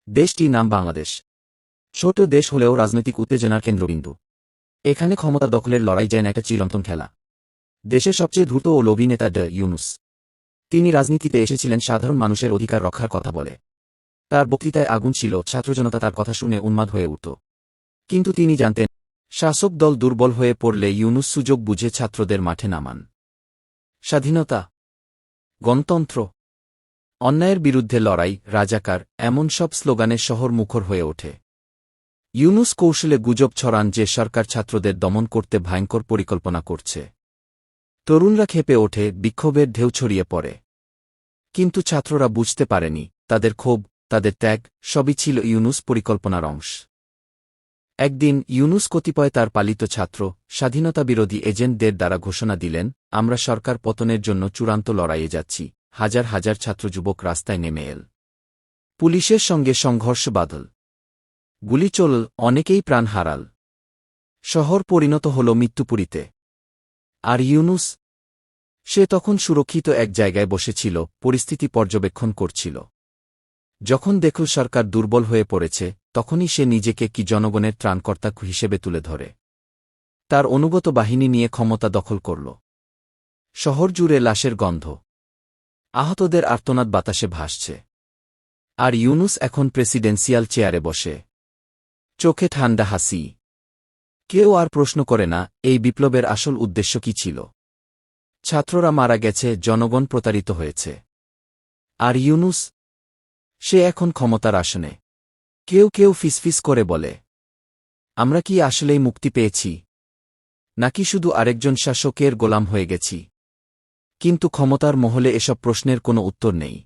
দেশটির নাম বাংলাদেশ। ছোট দেশ হলেও রাজনৈতিক উত্তেজনার কেন্দ্রবিন্দু। এখানে ক্ষমতা দখলের লড়াই যেন একটা চিরন্তন খেলা। দেশের সবচেয়ে দ্রুত ও লোভী নেতা ইউনূস। তিনি রাজনীতিতে এসেছিলেন সাধারণ মানুষের অধিকার রক্ষার কথা বলে। তার বক্তৃতায় আগুন ছিল, ছাত্রজনতা তার কথা শুনে উন্মাদ হয়ে উঠত। কিন্তু তিনি জানতেন, শাসক দল দুর্বল হয়ে পড়লে ইউনূস সুযোগ বুঝে ছাত্রদের মাঠে নামান। স্বাধীনতা, গণতন্ত্র, অন্যায়ের বিরুদ্ধে লড়াই, রাজাকার, এমন সব স্লোগানে শহর মুখর হয়ে ওঠে। ইউনূস কৌশলে গুজব ছড়ান যে সরকার ছাত্রদের দমন করতে ভয়ঙ্কর পরিকল্পনা করছে। তরুণরা ক্ষেপে ওঠে, বিক্ষোভের ঢেউ ছড়িয়ে পড়ে। কিন্তু ছাত্ররা বুঝতে পারেনি, তাদের ক্ষোভ, তাদের ত্যাগ, সবই ছিল ইউনূস পরিকল্পনার অংশ। একদিন ইউনূস কতিপয় তার পালিত ছাত্র, স্বাধীনতাবিরোধী এজেন্টদের দ্বারা ঘোষণা দিলেন, আমরা সরকার পতনের জন্য চূড়ান্ত লড়াইয়ে যাচ্ছি। হাজার হাজার ছাত্র যুবক রাস্তায় নেমে এল। পুলিশের সঙ্গে সংঘর্ষ বাধল। গুলি চলল, অনেকেই প্রাণ হারাল। শহর পরিণত হল মৃত্যুপুরীতে। আর ইউনূস? সে তখন সুরক্ষিত এক জায়গায় বসেছিল, পরিস্থিতি পর্যবেক্ষণ করছিল। যখন দেখল সরকার দুর্বল হয়ে পড়েছে, তখনই সে নিজেকে কি জনগণের ত্রাণকর্তা হিসেবে তুলে ধরে। তার অনুগত বাহিনী নিয়ে ক্ষমতা দখল করল। শহর জুড়ে লাশের গন্ধ, আহতদের আর্তনাদ বাতাসে ভাসছে। আর ইউনূস এখন প্রেসিডেন্সিয়াল চেয়ারে বসে, চোখে ঠান্ডা হাসি। কেউ আর প্রশ্ন করে না, এই বিপ্লবের আসল উদ্দেশ্য কি ছিল। ছাত্ররা মারা গেছে, জনগণ প্রতারিত হয়েছে। আর ইউনূস? সে এখন ক্ষমতার আসনে। কেউ কেউ ফিসফিস করে বলে, আমরা কি আসলেই মুক্তি পেয়েছি, নাকি শুধু আরেকজন শাসকের গোলাম হয়ে গেছি? কিন্তু ক্ষমতার মহলে এসব প্রশ্নের কোনো উত্তর নেই।